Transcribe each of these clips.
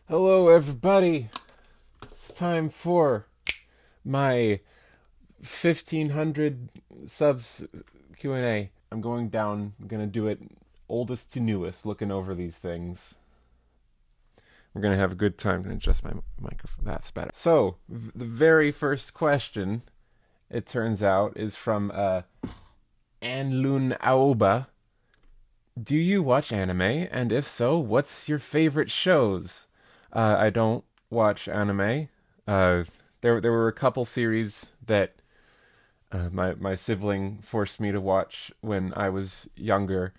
Hello, everybody. It's time for my 1,500 subs Q&A. I'm going down. I'm going to do it oldest to newest, looking over these things. We're going to have a good time. I'm going to adjust my microphone. That's better. So, the very first question, it turns out, is from Anlun Aoba. Do you watch anime? And if so, what's your favorite shows? I don't watch anime. Uh, there were a couple series that my sibling forced me to watch when I was younger.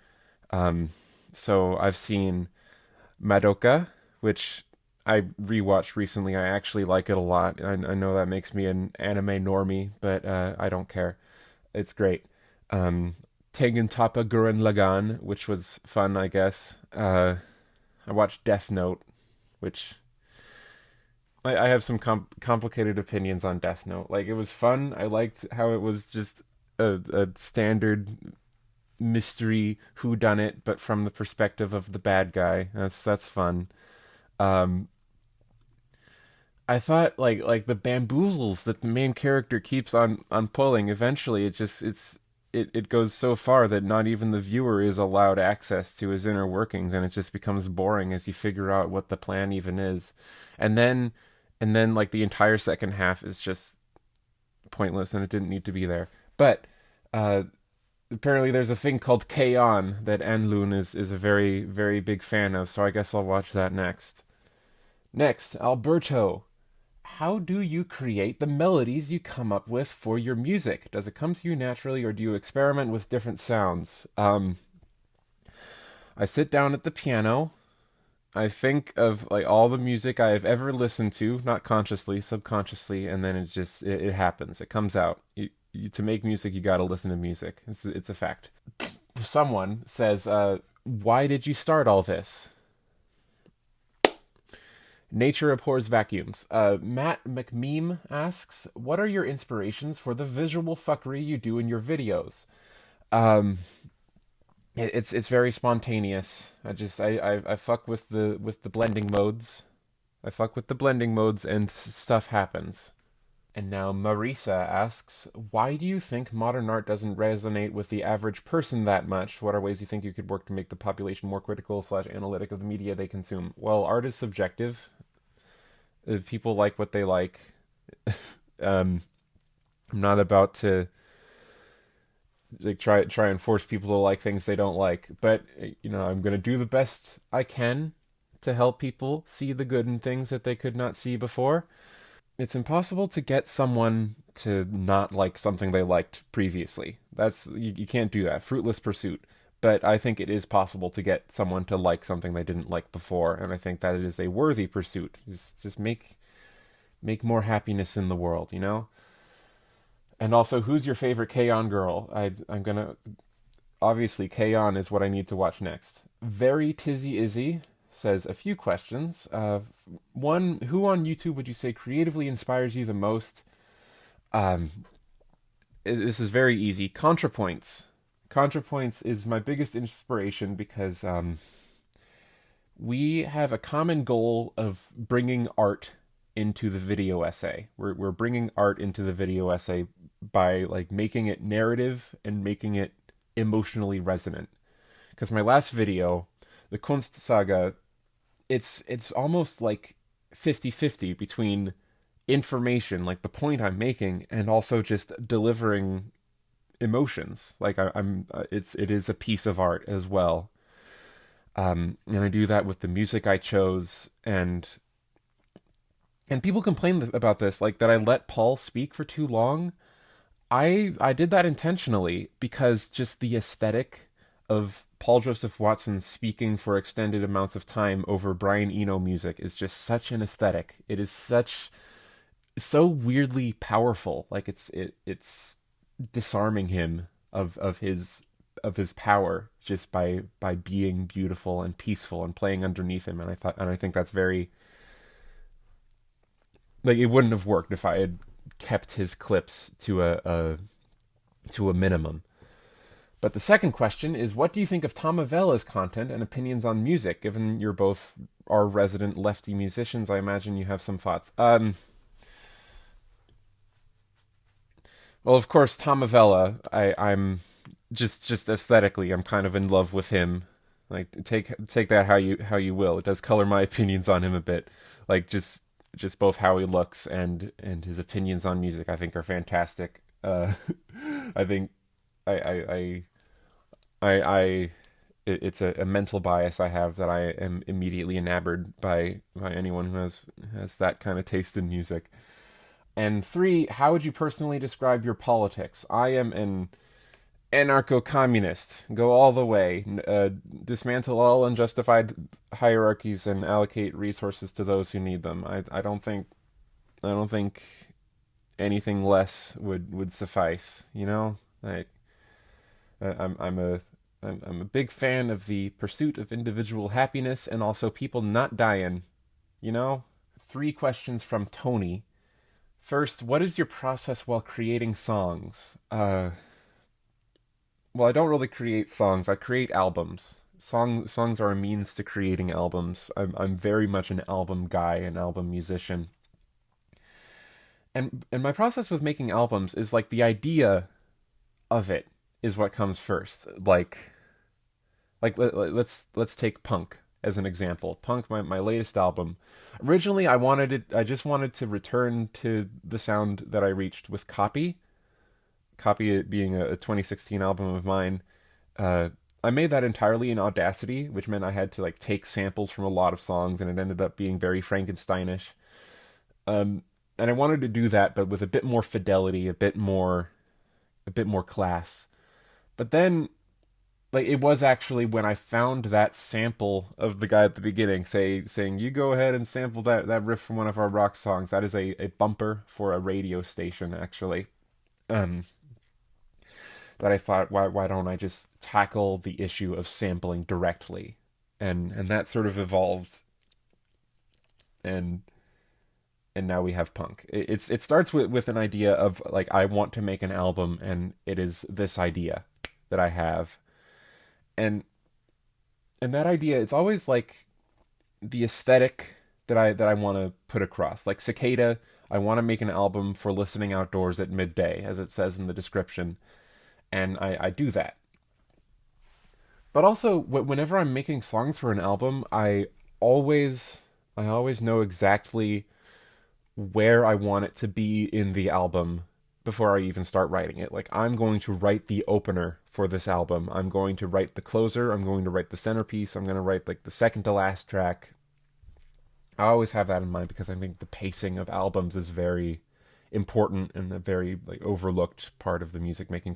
Um, so I've seen Madoka, which I rewatched recently. I actually like it a lot. I know that makes me an anime normie, but I don't care. It's great. Um, Tengen Toppa Gurren Lagann, which was fun, I guess. I watched Death Note, which I have some complicated opinions on Death Note. Like, it was fun. I liked how it was just a standard mystery whodunit, but from the perspective of the bad guy. That's fun. Um, I thought like the bamboozles that the main character keeps on pulling. Eventually, it goes so far that not even the viewer is allowed access to his inner workings, and it just becomes boring as you figure out what the plan even is. And then like the entire second half is just pointless, and it didn't need to be there. But uh, apparently, there's a thing called K-On! That Anlun is a very very big fan of. So I guess I'll watch that next. Next, Alberto. How do you create the melodies you come up with for your music? Does it come to you naturally, or do you experiment with different sounds? I sit down at the piano. I think of like all the music I have ever listened to, not consciously, subconsciously, and then it happens. It comes out. To make music, you got to listen to music. It's a fact. Someone says, "Why did you start all this?" Nature abhors vacuums. Matt McMeem asks, "What are your inspirations for the visual fuckery you do in your videos?" Um, it's very spontaneous. I fuck with the blending modes. I fuck with the blending modes, and stuff happens. And now Marisa asks, "Why do you think modern art doesn't resonate with the average person that much? What are ways you think you could work to make the population more critical slash analytic of the media they consume?" Well, art is subjective. If people like what they like, um, I'm not about to like try and force people to like things they don't like. But I'm gonna do the best I can to help people see the good in things that they could not see before. It's impossible to get someone to not like something they liked previously. You can't do that. Fruitless pursuit. But I think it is possible to get someone to like something they didn't like before, and I think that it is a worthy pursuit. Just make more happiness in the world, you know? And also, who's your favorite K-On! Girl? I'm gonna obviously K-On! Is what I need to watch next. Very Tizzy Izzy says a few questions. One, who on YouTube would you say creatively inspires you the most? Um, this is very easy. Contrapoints. Contrapoints is my biggest inspiration because we have a common goal of bringing art into the video essay. We're bringing art into the video essay by like making it narrative and making it emotionally resonant. Because my last video, the Kunst Saga, it's almost like 50-50 between information, like the point I'm making, and also just delivering emotions. Like it is a piece of art as well. And I do that with the music I chose, and people complain about this, like that I let Paul speak for too long. I did that intentionally because just the aesthetic of Paul Joseph Watson speaking for extended amounts of time over Brian Eno music is just such an aesthetic. It is so weirdly powerful. Like it's disarming him of his power just by being beautiful and peaceful and playing underneath him. And I think that's very, like, it wouldn't have worked if I had kept his clips to a minimum. But the second question is, what do you think of Tomavella's content and opinions on music? Given you're both our resident lefty musicians, I imagine you have some thoughts. Well, of course, Tomavella, I'm just aesthetically, I'm kind of in love with him. Like take that how you will. It does color my opinions on him a bit. Like just both how he looks and his opinions on music, I think are fantastic. I think I I it's a mental bias I have that I am immediately enamored by anyone who has that kind of taste in music. And three, how would you personally describe your politics? I am an anarcho-communist. Go all the way. Dismantle all unjustified hierarchies and allocate resources to those who need them. I don't think anything less would suffice. You know, like I'm a big fan of the pursuit of individual happiness and also people not dying. You know, three questions from Tony. First, what is your process while creating songs? Well, I don't really create songs. I create albums. Songs are a means to creating albums. I'm very much an album guy, an album musician. And my process with making albums is like the idea of it is what comes first. Let's take Punk as an example. Punk, my latest album. Originally, I just wanted to return to the sound that I reached with Copy. Copy it being a 2016 album of mine. I made that entirely in Audacity, which meant I had to like take samples from a lot of songs, and it ended up being very Frankensteinish. And I wanted to do that, but with a bit more fidelity, a bit more class. But then, like, it was actually when I found that sample of the guy at the beginning saying, you go ahead and sample that riff from one of our rock songs. That is a bumper for a radio station, actually. Um, that I thought, why don't I just tackle the issue of sampling directly? And that sort of evolved, and now we have Punk. It starts with an idea of like, I want to make an album, and it is this idea that I have. And that idea, it's always like the aesthetic that I want to put across. Like Cicada, I want to make an album for listening outdoors at midday, as it says in the description, and I do that. But also, whenever I'm making songs for an album, always I always know exactly where I want it to be in the album before I even start writing it. Like, I'm going to write the opener for this album. I'm going to write the closer. I'm going to write the centerpiece. I'm going to write like the second to last track. I always have that in mind because I think the pacing of albums is very important and a very like overlooked part of the music making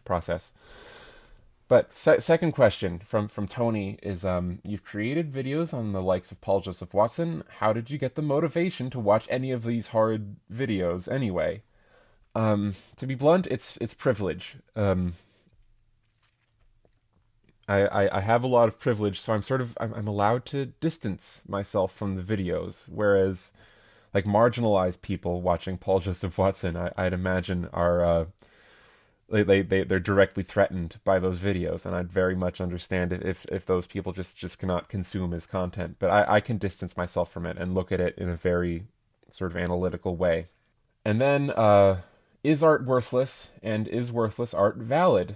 process. But second question from Tony is, you've created videos on the likes of Paul Joseph Watson. How did you get the motivation to watch any of these hard videos anyway? To be blunt, it's privilege. I have a lot of privilege, so I'm allowed to distance myself from the videos, whereas like marginalized people watching Paul Joseph Watson, I'd imagine are they're directly threatened by those videos, and I'd very much understand it if those people just cannot consume his content. But I can distance myself from it and look at it in a very sort of analytical way. And then, is art worthless, and is worthless art valid?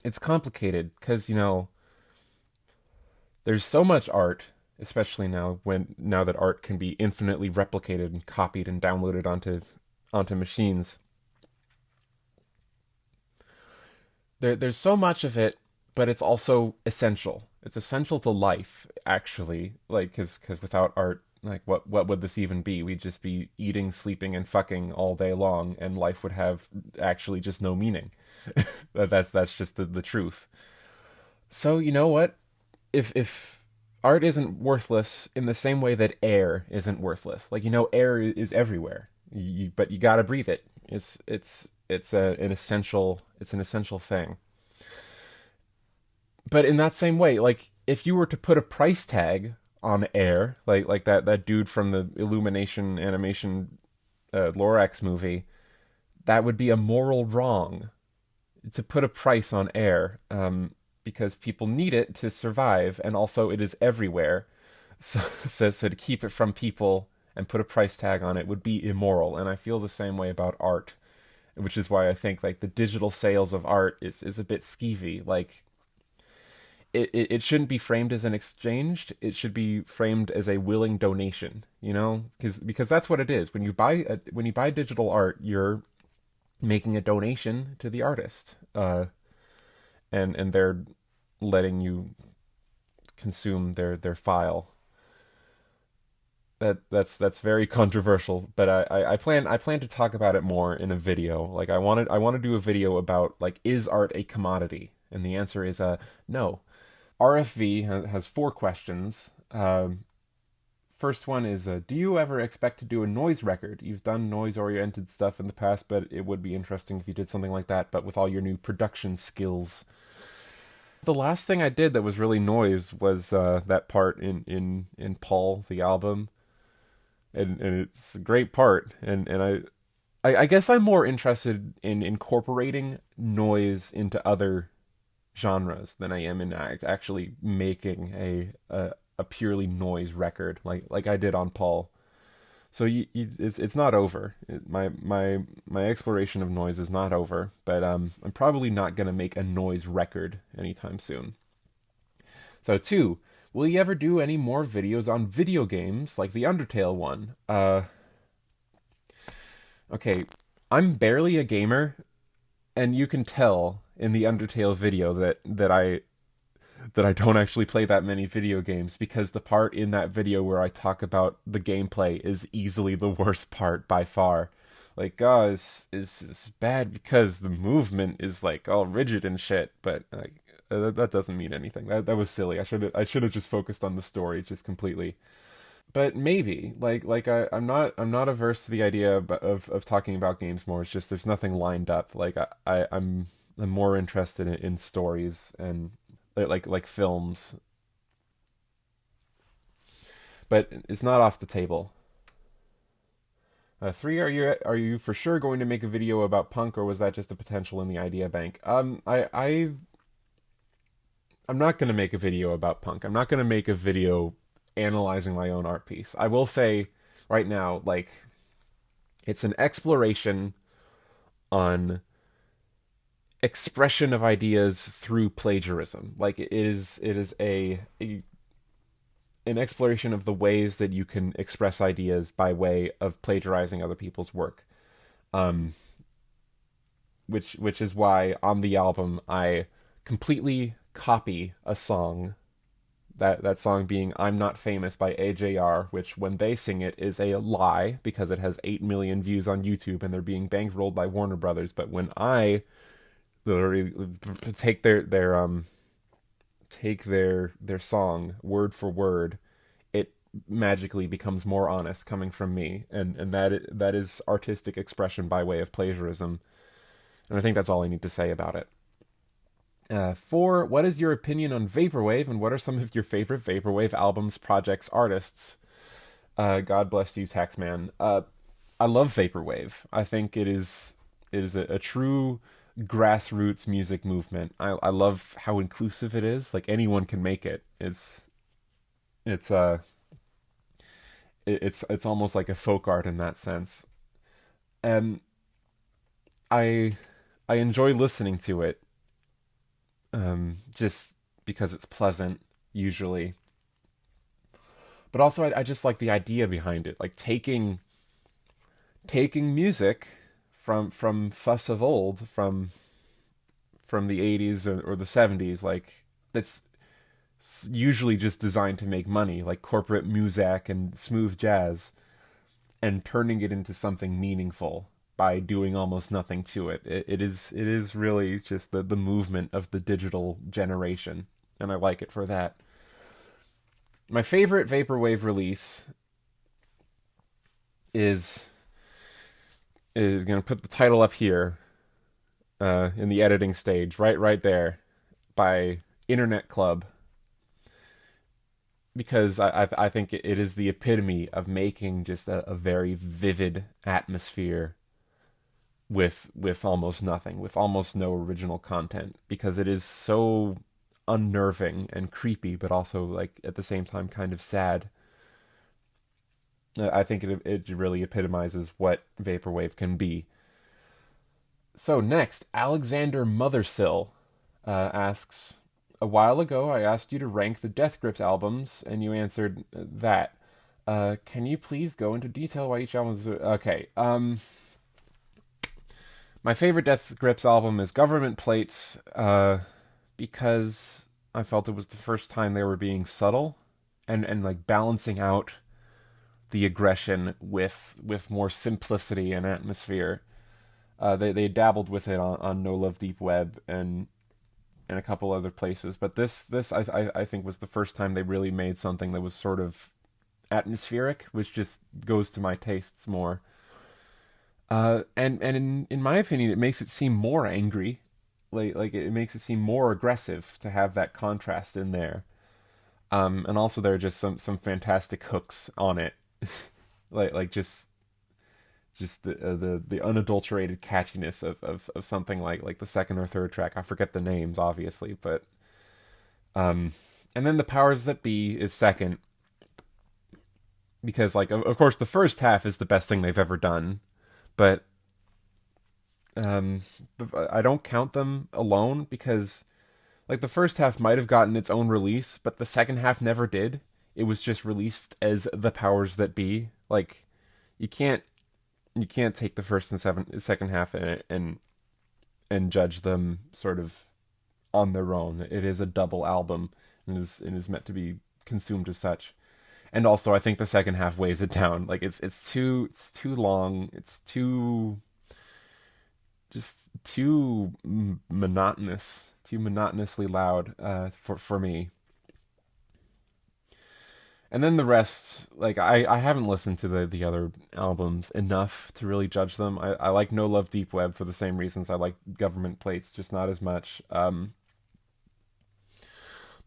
It's complicated because, you know, there's so much art, especially now that art can be infinitely replicated and copied and downloaded onto machines. There's so much of it, but it's also essential. It's essential to life, actually. Like, because without art, like, what would this even be? We'd just be eating, sleeping, and fucking all day long, and life would have actually just no meaning. That's just the truth. So you know what? If art isn't worthless in the same way that air isn't worthless, like, you know, air is everywhere. But you gotta breathe it. It's an essential thing. But in that same way, like, if you were to put a price tag on air, like that dude from the Illumination animation Lorax movie, that would be a moral wrong to put a price on air, because people need it to survive, and also it is everywhere. So to keep it from people and put a price tag on it would be immoral, and I feel the same way about art, which is why I think like the digital sales of art is a bit skeevy. Like it shouldn't be framed as an exchange. It should be framed as a willing donation. You know, because that's what it is. When you buy digital art, you're making a donation to the artist, and they're letting you consume their file. That's very controversial, but I plan to talk about it more in a video. Like I want to do a video about like, is art a commodity? And the answer is no. RFV has four questions. First one is, do you ever expect to do a noise record? You've done noise oriented stuff in the past, but it would be interesting if you did something like that, but with all your new production skills. The last thing I did that was really noise was that part in Paul, the album. And it's a great part. And I guess I'm more interested in incorporating noise into other genres than I am in actually making a purely noise record like I did on Paul. So it's not over. My exploration of noise is not over, but I'm probably not gonna make a noise record anytime soon. So two, will you ever do any more videos on video games like the Undertale one? Okay, I'm barely a gamer, and you can tell in the Undertale video that I don't actually play that many video games, because the part in that video where I talk about the gameplay is easily the worst part by far. Like, it's bad because the movement is like all rigid and shit, but like that doesn't mean anything. That was silly. I should have just focused on the story just completely. But maybe I'm not averse to the idea of talking about games more. It's just there's nothing lined up. Like I'm more interested in stories and like films, but it's not off the table. Three, are you for sure going to make a video about punk, or was that just a potential in the idea bank? I'm not going to make a video about punk. I'm not going to make a video analyzing my own art piece. I will say right now, like, it's an exploration on expression of ideas through plagiarism. Like it is an exploration of the ways that you can express ideas by way of plagiarizing other people's work. Um, which is why on the album I completely copy a song. That song being "I'm Not Famous" by AJR, which when they sing it is a lie because it has 8 million views on YouTube and they're being bankrolled by Warner Brothers. But when I literally take their song word for word, it magically becomes more honest coming from me, and that is artistic expression by way of plagiarism. And I think that's all I need to say about it. Four, what is your opinion on vaporwave, and what are some of your favorite vaporwave albums, projects, artists? God bless you, Taxman. I love vaporwave. I think it is a true grassroots music movement. I love how inclusive it is. Like anyone can make it. It's it's almost like a folk art in that sense. And I I enjoy listening to it, just because it's pleasant usually. But also I just like the idea behind it, like taking music from fuss of old, from the 80s or the 70s, like that's usually just designed to make money, like corporate muzak and smooth jazz, and turning it into something meaningful by doing almost nothing to it. It is really just the movement of the digital generation, and I like it for that. My favorite vaporwave release is is gonna put the title up here, in the editing stage, right there, by Internet Club, because I think it is the epitome of making just a very vivid atmosphere with almost nothing, with almost no original content, because it is so unnerving and creepy, but also like at the same time kind of sad. I think it really epitomizes what vaporwave can be. So next, Alexander Mothersill asks, a while ago I asked you to rank the Death Grips albums, and you answered that. Can you please go into detail why each album is okay? My favorite Death Grips album is Government Plates, because I felt it was the first time they were being subtle and like balancing out the aggression with more simplicity and atmosphere. They dabbled with it on No Love Deep Web and a couple other places, but this I think was the first time they really made something that was sort of atmospheric, which just goes to my tastes more. And in my opinion, it makes it seem more angry, like it makes it seem more aggressive to have that contrast in there. And also there are just some fantastic hooks on it, like just the unadulterated catchiness of something like the second or third track. I forget the names obviously, but and then the powers that be is second, because like of course the first half is the best thing they've ever done, but um I don't count them alone, because like the first half might have gotten its own release, but the second half never did. It was just released as the powers that be. Like you can't you can't take the first and second half and judge them sort of on their own. It is a double album and is meant to be consumed as such. And also, I think the second half weighs it down. Like it's too long. It's too monotonous, too monotonously loud for me. And then the rest, like I haven't listened to the other albums enough to really judge them. I like No Love Deep Web for the same reasons I like Government Plates, just not as much.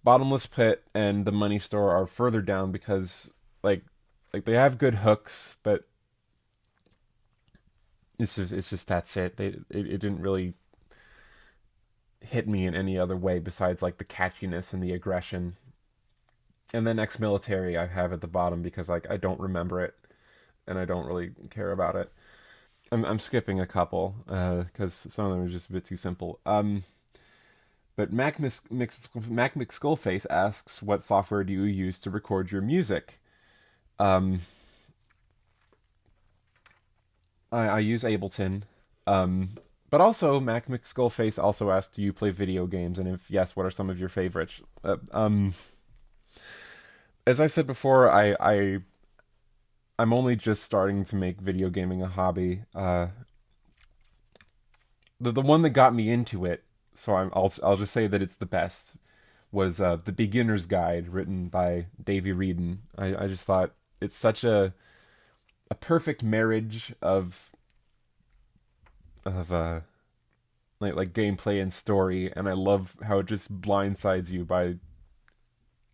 Bottomless Pit and The Money Store are further down because like they have good hooks, but it's just that's it. It didn't really hit me in any other way besides like the catchiness and the aggression. And then ex-military I have at the bottom because like I don't remember it and I don't really care about it. I'm skipping a couple because some of them are just a bit too simple. But Mac McSkullface asks, "What software do you use to record your music?" Um, I use Ableton. But also Mac McSkullface also asked, "Do you play video games? And if yes, what are some of your favorites?" As I said before, I'm only just starting to make video gaming a hobby. The one that got me into it, so I'll just say that it's the best, was the Beginner's Guide, written by Davey Reedon. I just thought it's such a perfect marriage of like gameplay and story, and I love how it just blindsides you by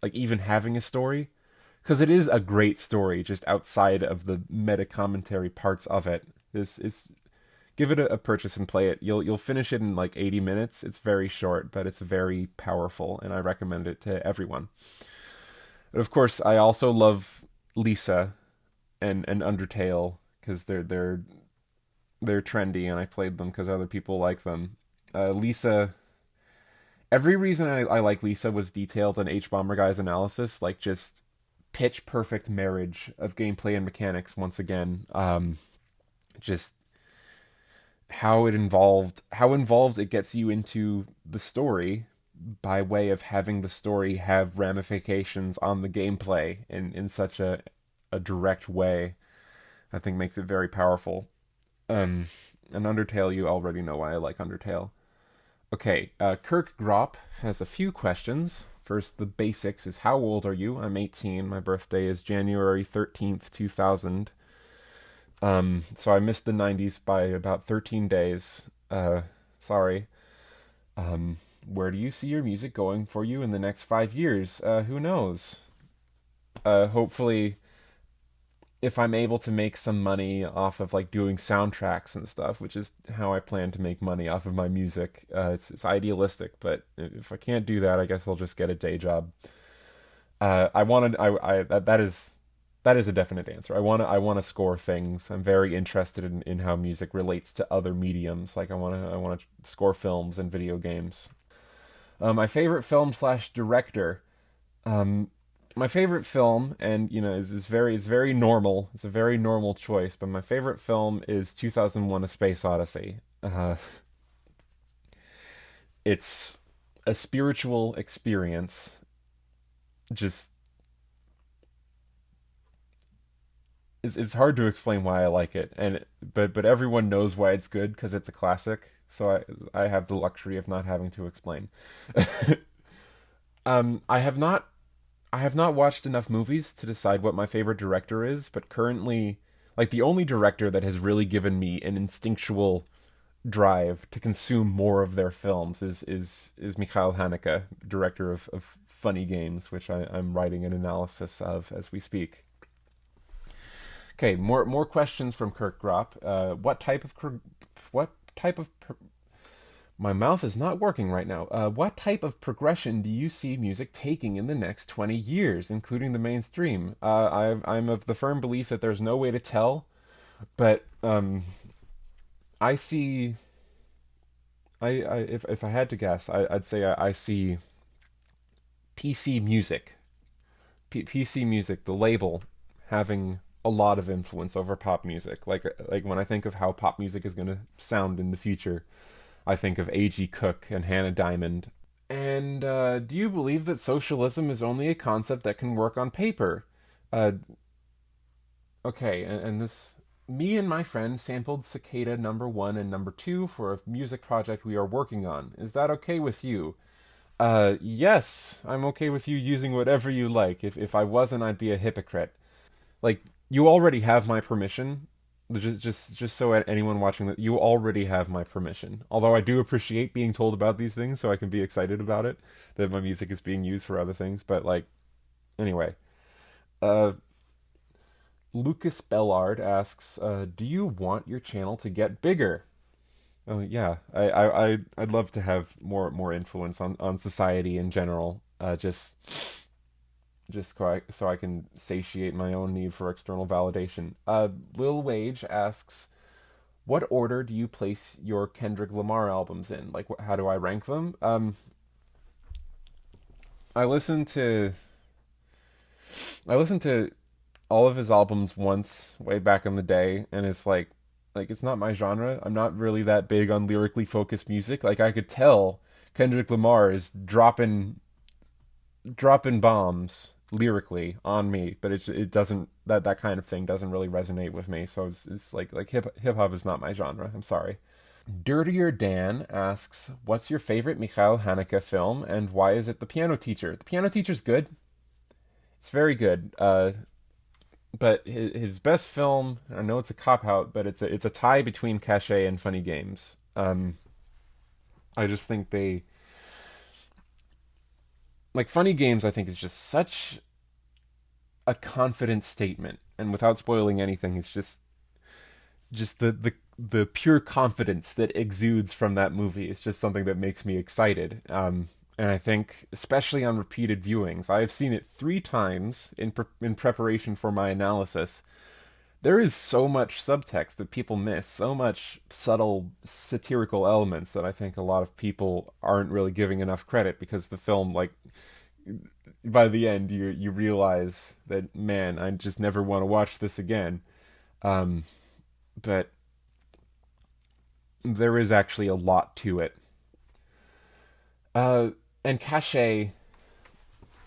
like even having a story, because it is a great story just outside of the meta commentary parts of it. This is Give it a purchase and play it. You'll finish it in like 80 minutes. It's very short, but it's very powerful, and I recommend it to everyone. But of course, I also love Lisa and Undertale because they're trendy, and I played them because other people like them. Lisa, every reason I like Lisa was detailed in H Bomber Guy's analysis, like just pitch perfect marriage of gameplay and mechanics once again. Just how involved it gets you into the story by way of having the story have ramifications on the gameplay in such a direct way, I think makes it very powerful. Um, and Undertale, you already know why I like Undertale. Okay, Kirk Grop has a few questions. First, the basics is, how old are you? I'm 18. My birthday is January 13th, 2000. So I missed the 90s by about 13 days. Sorry. Where do you see your music going for you in the next 5 years? Who knows? Hopefully, if I'm able to make some money off of like doing soundtracks and stuff, which is how I plan to make money off of my music. It's idealistic, but if I can't do that, I guess I'll just get a day job. I wanted I that is a definite answer. I want to score things. I'm very interested in how music relates to other mediums. Like I want to score films and video games. My favorite film slash director. Um, my favorite film, and is very normal. It's a very normal choice, but my favorite film is 2001: A Space Odyssey. It's a spiritual experience. Just it's hard to explain why I like it, and but everyone knows why it's good because it's a classic. So I have the luxury of not having to explain. I have not watched enough movies to decide what my favorite director is, but currently, like the only director that has really given me an instinctual drive to consume more of their films is Mikhail Haneke, director of Funny Games, which I'm writing an analysis of as we speak. Okay, more questions from Kirk Gropp. What type of my mouth is not working right now. What type of progression do you see music taking in the next 20 years, including the mainstream? I'm of the firm belief that there's no way to tell, but I see. If I had to guess, I'd say I see PC music, PC music, the label, having a lot of influence over pop music. Like when I think of how pop music is going to sound in the future, I think of A.G. Cook and Hannah Diamond. And do you believe that socialism is only a concept that can work on paper? Uh, okay, and this. Me and my friend sampled Cicada number one and number two for a music project we are working on. Is that okay with you? Yes, I'm okay with you using whatever you like. If I wasn't, I'd be a hypocrite. Like, you already have my permission. Just so anyone watching that, you already have my permission. Although I do appreciate being told about these things, so I can be excited about it that my music is being used for other things. But like, anyway, uh, Lucas Bellard asks, "Do you want your channel to get bigger?" Oh yeah, I'd love to have more influence on society in general. Just so I can satiate my own need for external validation. Lil Wage asks, "What order do you place your Kendrick Lamar albums in? Like, how do I rank them?" I listened to I listened to all of his albums once way back in the day, and it's like it's not my genre. I'm not really that big on lyrically focused music. Like I could tell Kendrick Lamar is dropping bombs lyrically on me, but it doesn't that kind of thing doesn't really resonate with me. So it's like hip hop is not my genre. I'm sorry. Dirtier Dan asks, "What's your favorite Mikhail Haneke film, and why is it The Piano Teacher?" The Piano Teacher's good. It's very good. But his best film, I know it's a cop out, but it's a tie between Cachet and Funny Games. I just think they like Funny Games. I think is just such a confident statement, and without spoiling anything, it's just the pure confidence that exudes from that movie. It's just something that makes me excited. And I think, especially on repeated viewings, I have seen it 3 times in preparation for my analysis. There is so much subtext that people miss, so much subtle satirical elements that I think a lot of people aren't really giving enough credit because the film, like, by the end, you realize that, man, I just never want to watch this again. Um, but there is actually a lot to it. Uh, and Cachet,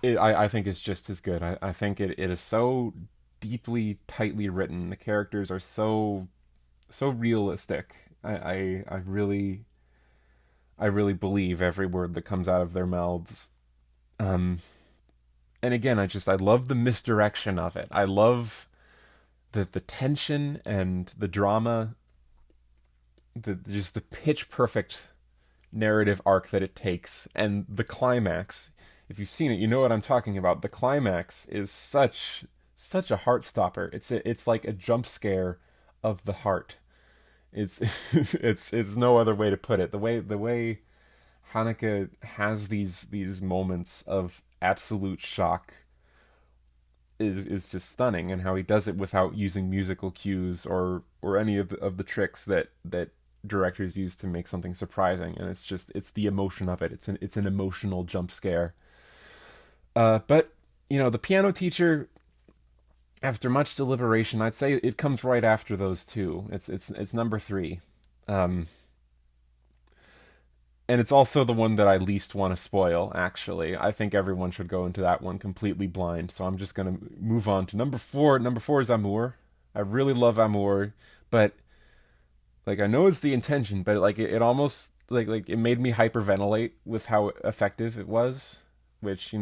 I think is just as good. I think it is so deeply, tightly written. The characters are so realistic. I really believe every word that comes out of their mouths. Um, and again, I love the misdirection of it. I love the tension and the drama, the pitch perfect narrative arc that it takes, and the climax. If you've seen it, you know what I'm talking about. The climax is such a heart stopper. It's like a jump scare of the heart. It's it's no other way to put it. The way Haneke has these moments of absolute shock is just stunning, and how he does it without using musical cues or any of the tricks that directors use to make something surprising. And it's the emotion of it. It's an emotional jump scare. But the piano teacher, after much deliberation, I'd say it comes right after those two. It's number three. Um, and it's also the one that I least want to spoil, actually. I think everyone should go into that one completely blind, so I'm just going to move on to number four. Number four is Amour. I really love Amour, but like I know it's the intention, but like it almost like it made me hyperventilate with how effective it was, which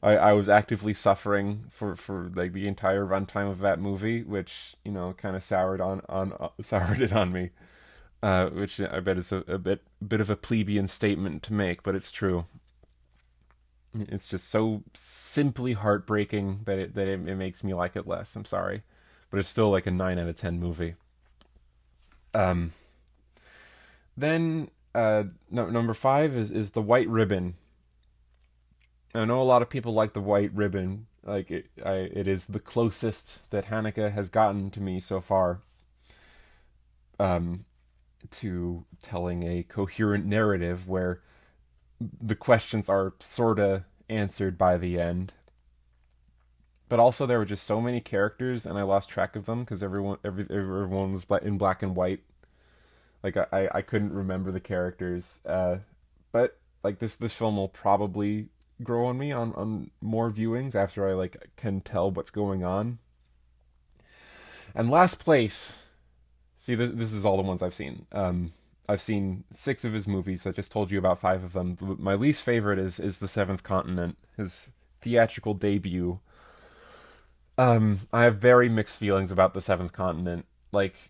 I was actively suffering for like the entire runtime of that movie, which kind of soured it on me. Which I bet is a bit of a plebeian statement to make, but it's true. It's just so simply heartbreaking that it makes me like it less. I'm sorry, but it's still like a 9 out of 10 movie. Um, then no, number five is the White Ribbon. I know a lot of people like the White Ribbon. Like it is the closest that Haneke has gotten to me so far. Um, to telling a coherent narrative where the questions are sorta answered by the end. But also there were just so many characters, and I lost track of them because everyone was in black and white. Like I couldn't remember the characters. But like this film will probably grow on me on more viewings after I like can tell what's going on. And last place. See, this is all the ones I've seen. I've seen six of his movies. I just told you about five of them. My least favorite is The Seventh Continent, his theatrical debut. I have very mixed feelings about The Seventh Continent. Like,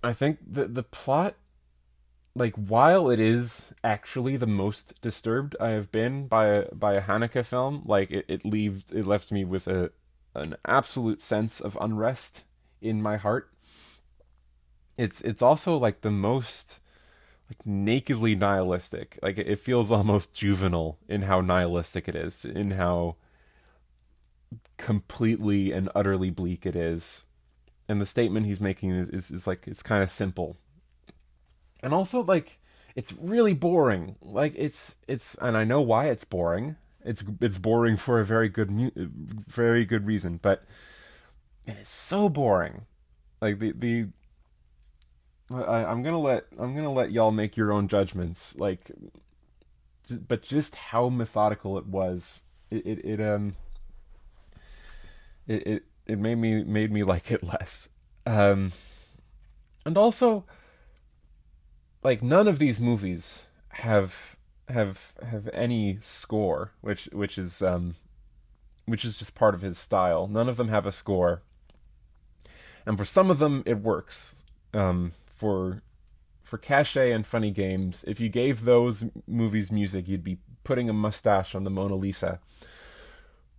I think the plot, like, while it is actually the most disturbed I have been by a Haneke film, like it left me with an absolute sense of unrest in my heart. It's also like the most like nakedly nihilistic. Like it feels almost juvenile in how nihilistic it is, in how completely and utterly bleak it is. And the statement he's making is like it's kind of simple. And also like it's really boring. Like it's and I know why it's boring. It's boring for a very good reason, but it is so boring. Like I'm gonna let y'all make your own judgments. Like, but just how methodical it was, it made me like it less. Um, and also, like none of these movies have any score, which is just part of his style. None of them have a score, and for some of them it works. For cachet and funny games, if you gave those movies music, you'd be putting a mustache on the Mona Lisa.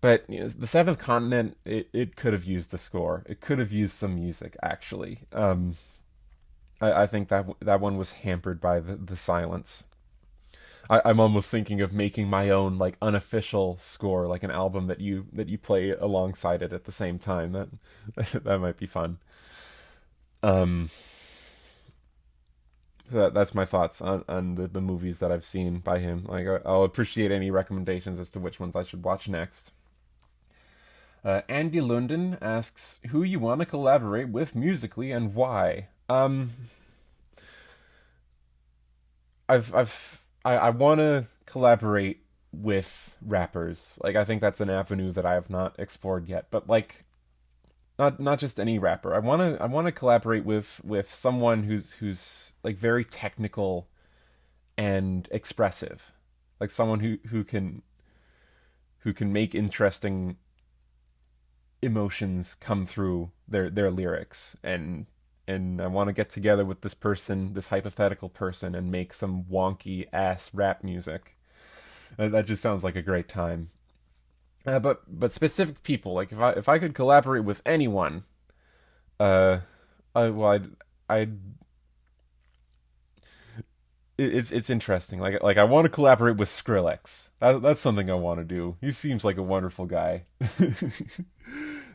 But the Seventh Continent, it could have used a score. It could have used some music, actually. I think that one was hampered by the silence. I'm almost thinking of making my own like unofficial score, like an album that you play alongside it at the same time. That might be fun. Um, so that's my thoughts on the movies that I've seen by him. Like I'll appreciate any recommendations as to which ones I should watch next. Andy London asks who you want to collaborate with musically and why. I want to collaborate with rappers. Like I think that's an avenue that I have not explored yet. But like not just any rapper. I want to collaborate with someone who's like very technical and expressive. Like someone who can make interesting emotions come through their lyrics, and I want to get together with this person, this hypothetical person, and make some wonky ass rap music. That just sounds like a great time. But specific people, like if I could collaborate with anyone, uh, I well I'd it's interesting. Like I want to collaborate with Skrillex. That's something I want to do. He seems like a wonderful guy.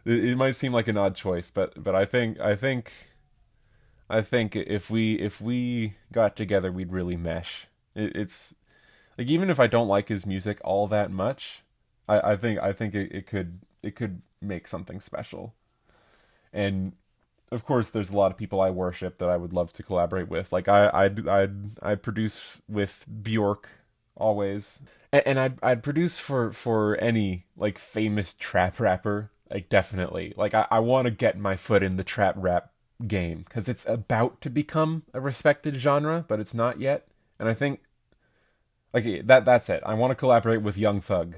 It might seem like an odd choice, but I think if we got together, we'd really mesh. It's like even if I don't like his music all that much, I think it could make something special. And of course, there's a lot of people I worship that I would love to collaborate with. Like I'd produce with Bjork always, and I'd produce for any like famous trap rapper. Like definitely, like I want to get my foot in the trap rap game because it's about to become a respected genre, but it's not yet. And I think like that's it. I want to collaborate with Young Thug.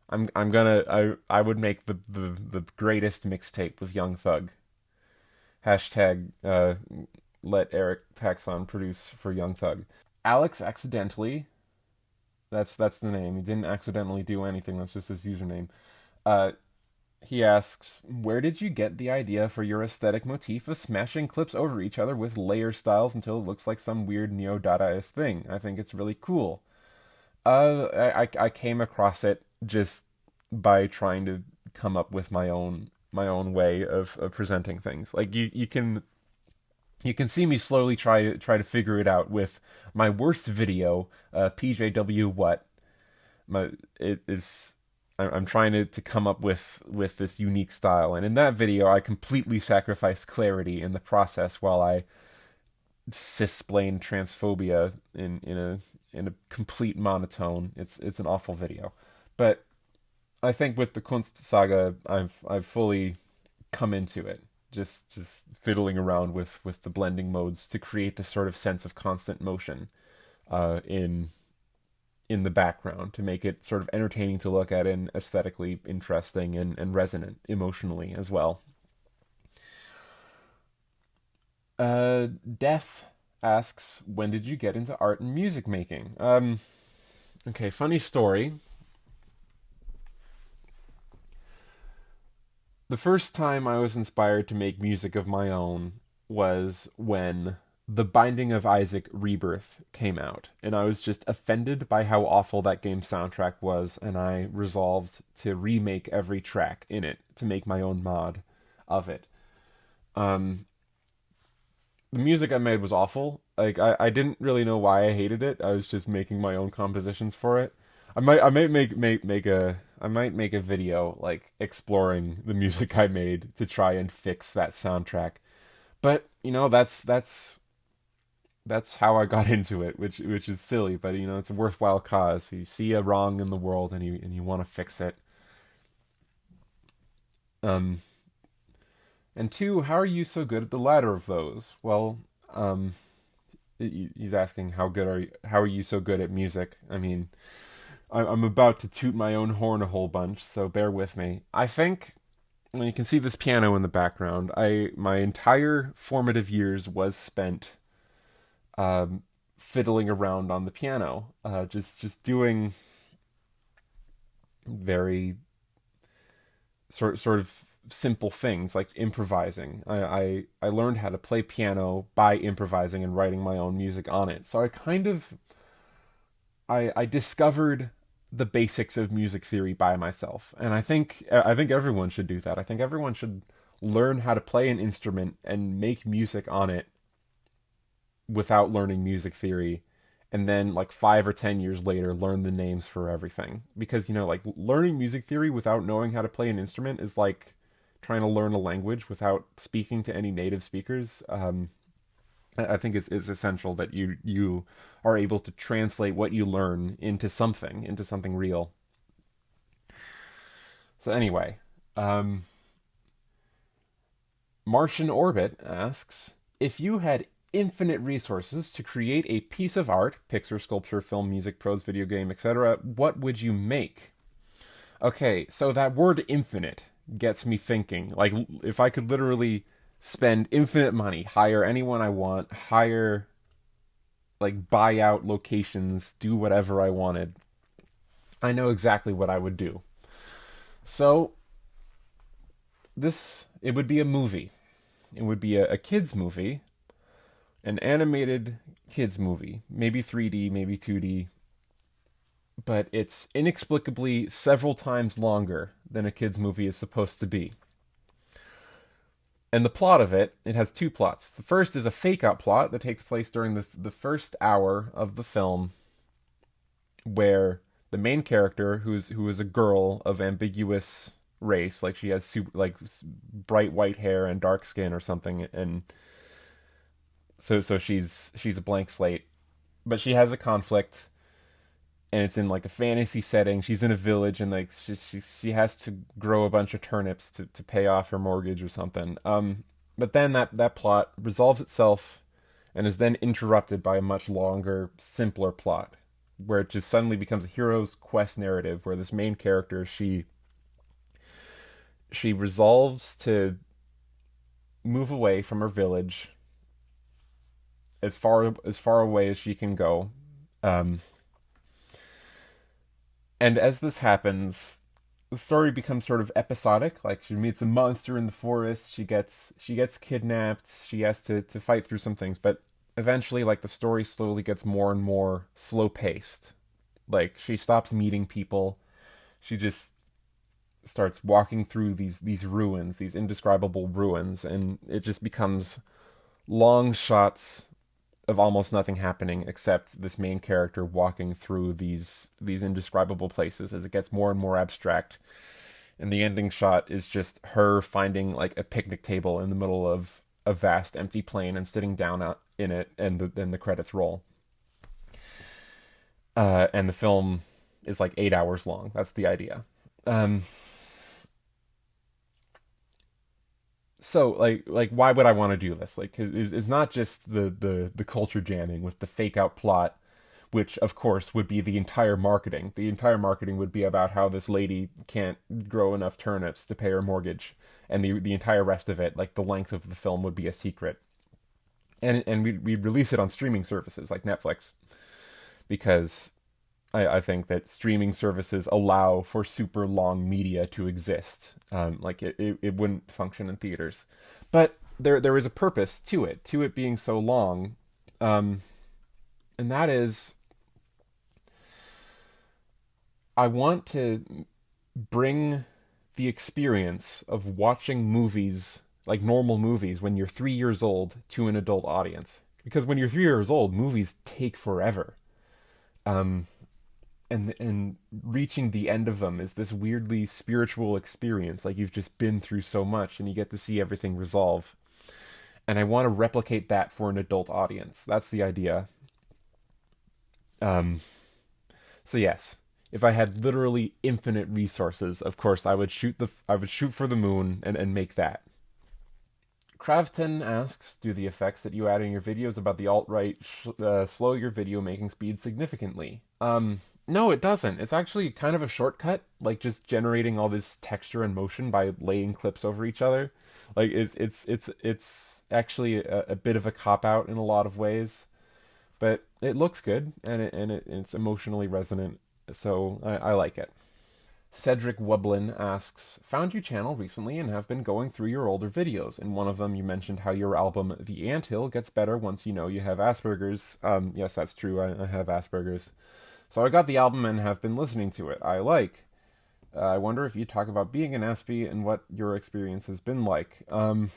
I would make the greatest mixtape with Young Thug. Hashtag let Eric Taxxon produce for Young Thug. Alex accidentally. That's the name. He didn't accidentally do anything. That's just his username. Uh, he asks, "Where did you get the idea for your aesthetic motif of smashing clips over each other with layer styles until it looks like some weird neo-Dadaist thing? I think it's really cool." I came across it just by trying to come up with my own way of presenting things. Like you can see me slowly try to figure it out with my worst video, PJW what my it is. I'm trying to come up with this unique style, and in that video, I completely sacrificed clarity in the process while I cisplain transphobia in a complete monotone. It's an awful video, but I think with the Kunst Saga, I've fully come into it. Just fiddling around with the blending modes to create this sort of sense of constant motion in the background to make it sort of entertaining to look at and aesthetically interesting and resonant emotionally as well. Def asks, when did you get into art and music making? Okay, funny story. The first time I was inspired to make music of my own was when The Binding of Isaac Rebirth came out, and I was just offended by how awful that game's soundtrack was, and I resolved to remake every track in it to make my own mod of it. Um, the music I made was awful. Like I didn't really know why I hated it. I was just making my own compositions for it. I might make a video like exploring the music I made to try and fix that soundtrack. But that's how I got into it, which is silly, but it's a worthwhile cause. You see a wrong in the world and you want to fix it. Um and two, how are you so good at the latter of those? Well, um he's asking how are you so good at music? I mean, I'm about to toot my own horn a whole bunch, so bear with me. I think well, you can see this piano in the background. I my entire formative years was spent fiddling around on the piano, just doing very sort of simple things like improvising. I learned how to play piano by improvising and writing my own music on it. So I discovered the basics of music theory by myself, and I think everyone should do that. I think everyone should learn how to play an instrument and make music on it without learning music theory, and then like 5 or 10 years later learn the names for everything. Because like learning music theory without knowing how to play an instrument is like trying to learn a language without speaking to any native speakers. I think it's essential that you are able to translate what you learn into something real. So anyway, um, Martian Orbit asks, if you had infinite resources to create a piece of art, picture, sculpture, film, music, prose, video game, etc., what would you make? Okay, so that word infinite gets me thinking. Like, if I could literally spend infinite money, hire anyone I want, buy out locations, do whatever I wanted, I know exactly what I would do. So this it would be a movie. It would be a kids movie, an animated kids movie, maybe 3D, maybe 2D, but it's inexplicably several times longer than a kids movie is supposed to be. And the plot of it has two plots. The first is a fake out plot that takes place during the first hour of the film, where the main character, who is a girl of ambiguous race, like she has bright white hair and dark skin or something, and so she's a blank slate, but she has a conflict, and it's in like a fantasy setting. She's in a village, and like she has to grow a bunch of turnips to pay off her mortgage or something. But then that plot resolves itself, and is then interrupted by a much longer, simpler plot, where it just suddenly becomes a hero's quest narrative, where this main character, she resolves to move away from her village as far away as she can go. Um, and as this happens, the story becomes sort of episodic. Like she meets a monster in the forest, she gets kidnapped, she has to fight through some things, but eventually, like, the story slowly gets more and more slow paced. Like she stops meeting people, she just starts walking through these ruins, these indescribable ruins, and it just becomes long shots of almost nothing happening except this main character walking through these indescribable places as it gets more and more abstract. And the ending shot is just her finding like a picnic table in the middle of a vast empty plain and sitting down out in it, and then the credits roll. And the film is like 8 hours long. That's the idea. Um, so like why would I want to do this? Like, it's not just the culture jamming with the fake out plot, which of course would be the entire marketing. The entire marketing would be about how this lady can't grow enough turnips to pay her mortgage, and the entire rest of it, like the length of the film, would be a secret. And we'd release it on streaming services like Netflix, because I think that streaming services allow for super long media to exist. Like it wouldn't function in theaters, but there is a purpose to it being so long, um, and that is I want to bring the experience of watching movies, like normal movies, when you're 3 years old to an adult audience. Because when you're 3 years old, movies take forever. Um, and reaching the end of them is this weirdly spiritual experience. Like you've just been through so much, and you get to see everything resolve. And I want to replicate that for an adult audience. That's the idea. Um, so yes, if I had literally infinite resources, of course I would shoot for the moon and make that. Cravton asks, do the effects that you add in your videos about the alt-right slow your video making speed significantly? No, it doesn't. It's actually kind of a shortcut, like just generating all this texture and motion by laying clips over each other. Like it's actually a bit of a cop out in a lot of ways, but it looks good, it's emotionally resonant, so I like it. Cedric Wublin asks, found your channel recently and have been going through your older videos. In one of them, you mentioned how your album The Anthill gets better once you know you have Asperger's. Yes, that's true. I have Asperger's. So I got the album and have been listening to it. I like. I wonder if you talk about being an Aspie and what your experience has been like. Well,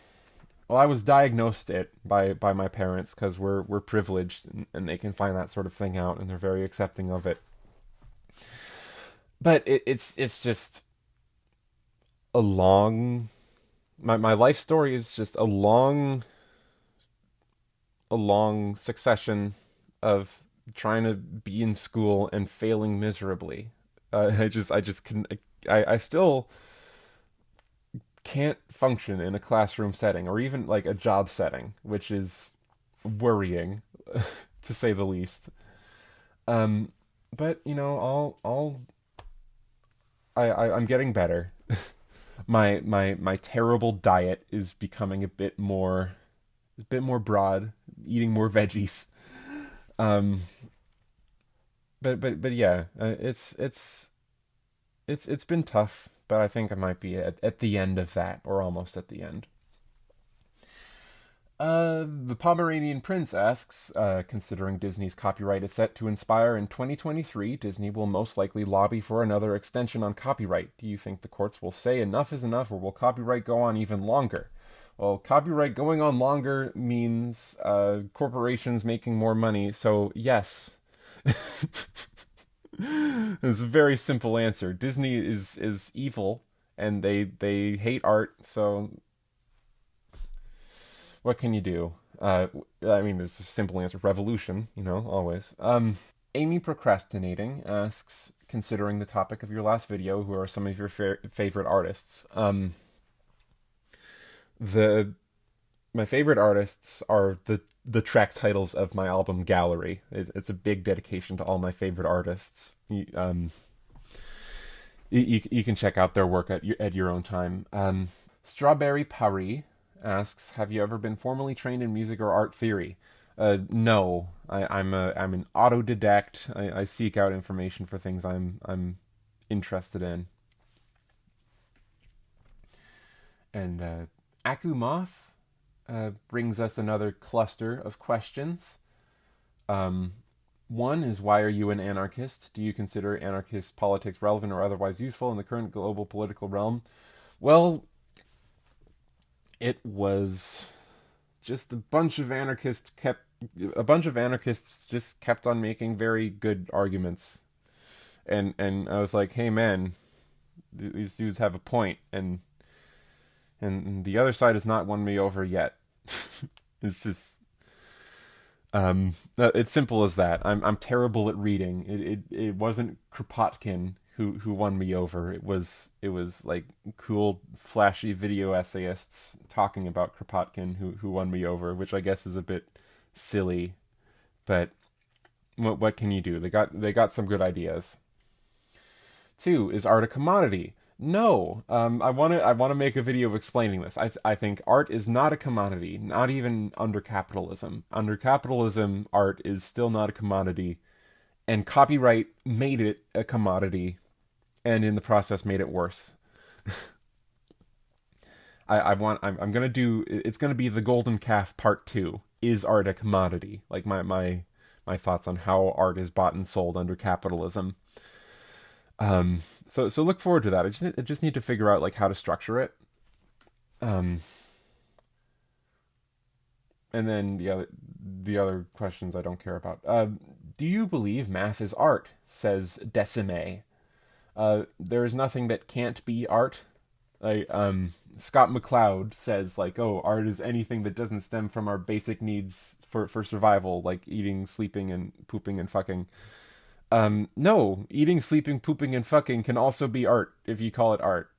I was diagnosed it by my parents because we're privileged, and they can find that sort of thing out, and they're very accepting of it. But it's just a long my life story is just a long succession of trying to be in school and failing miserably. I just can I still can't function in a classroom setting or even like a job setting, which is worrying to say the least. Um, but I'm getting better. My terrible diet is becoming a bit more broad, eating more veggies. Um, but yeah, it's been tough but I think I might be at the end of that, or almost at the end. The Pomeranian Prince asks, considering Disney's copyright is set to expire in 2023, Disney will most likely lobby for another extension on copyright. Do you think the courts will say enough is enough, or will copyright go on even longer? Well, copyright going on longer means corporations making more money, so yes. It's a very simple answer. Disney is evil, and they hate art, so what can you do? I mean, there's a simple answer: revolution. Always. Amy Procrastinating asks, considering the topic of your last video, who are some of your favorite artists? The My favorite artists are the track titles of my album Gallery. It's a big dedication to all my favorite artists. You can check out their work at your own time. Strawberry Paris asks, have you ever been formally trained in music or art theory? No, I'm an autodidact. I seek out information for things I'm interested in. And Akumoth brings us another cluster of questions. One is, why are you an anarchist? Do you consider anarchist politics relevant or otherwise useful in the current global political realm? Well, it was just a bunch of anarchists just kept on making very good arguments. And I was like, hey man, these dudes have a point, and the other side has not won me over yet. It's just it's simple as that. I'm terrible at reading. It wasn't Kropotkin who won me over. It was like cool, flashy video essayists talking about Kropotkin who won me over, which I guess is a bit silly, but what can you do? They got some good ideas. 2, is art a commodity? No. I want to make a video explaining this. I think art is not a commodity, not even under capitalism. Under capitalism, art is still not a commodity, and copyright made it a commodity, and in the process made it worse. I'm gonna do. It's gonna be the Golden Calf Part 2. Is art a commodity? Like my thoughts on how art is bought and sold under capitalism. So look forward to that. I just need to figure out like how to structure it. And then the other questions I don't care about. Do you believe math is art? Says Decime. There is nothing that can't be art. Scott McCloud says like, oh, art is anything that doesn't stem from our basic needs for survival, like eating, sleeping, and pooping and fucking. No, eating, sleeping, pooping, and fucking can also be art if you call it art.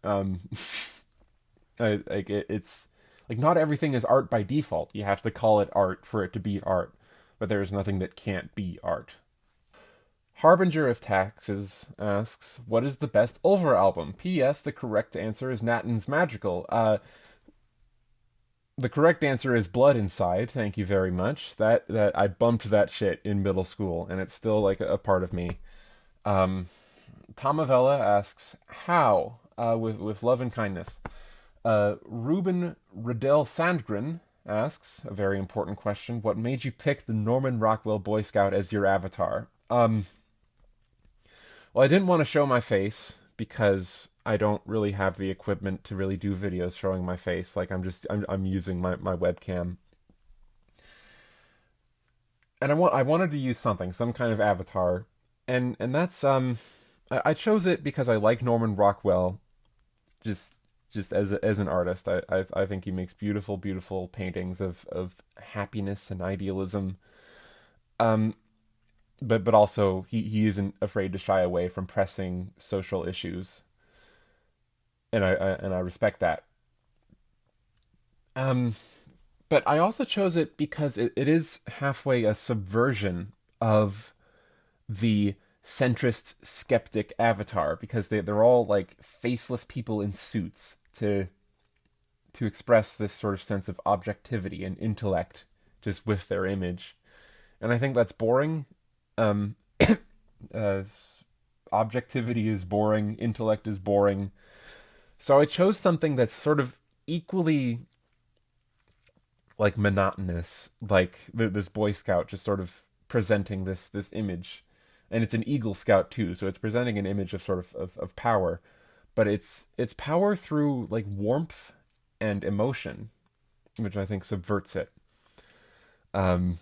It's like not everything is art by default. You have to call it art for it to be art, but there is nothing that can't be art. Harbinger of Taxes asks, what is the best Ulver album? P.S. The correct answer is Nathan's Magical. The correct answer is Blood Inside. Thank you very much. That I bumped that shit in middle school, and it's still like a part of me. Tomavella asks, how? With love and kindness. Ruben Riddell Sandgren asks, a very important question, what made you pick the Norman Rockwell Boy Scout as your avatar? Well, I didn't want to show my face because I don't really have the equipment to really do videos showing my face. Like I'm using my webcam. And I wanted to use some kind of avatar. And that's I chose it because I like Norman Rockwell just as an artist. I think he makes beautiful paintings of happiness and idealism. But also he isn't afraid to shy away from pressing social issues, and I respect that. But I also chose it because it is halfway a subversion of the centrist skeptic avatar, because they're all like faceless people in suits to express this sort of sense of objectivity and intellect just with their image, and I think that's boring. Uh, Objectivity is boring, intellect is boring. So I chose something that's sort of equally like monotonous, like this Boy Scout just sort of presenting this image, and it's an Eagle Scout too, so it's presenting an image of sort of power, but it's power through like warmth and emotion, which I think subverts it. Um,